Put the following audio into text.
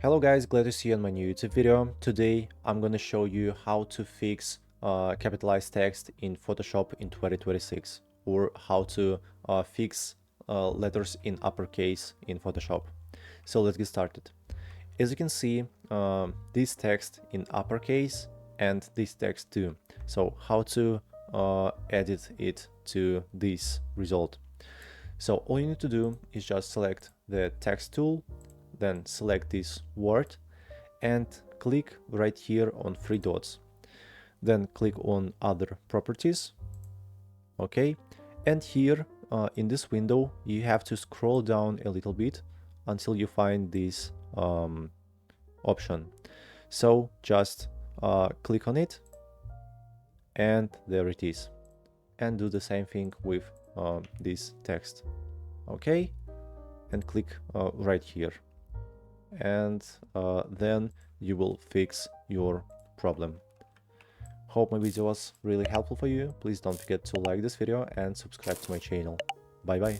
Hello guys, glad to see you on my new YouTube video. Today I'm gonna show you how to fix capitalized text in Photoshop in 2026, or how to fix letters in uppercase in Photoshop. So let's get started. As you can see, this text in uppercase and this text too. So how to edit it to this result. So all you need to do is just select the text tool, then select this word and click right here on three dots. Then click on other properties. Okay, and here in this window you have to scroll down a little bit until you find this option. So just click on it and there it is, and do the same thing with this text. Okay, and click right here, and then you will fix your problem. Hope my video was really helpful for you. Please don't forget to like this video and subscribe to my channel. Bye bye.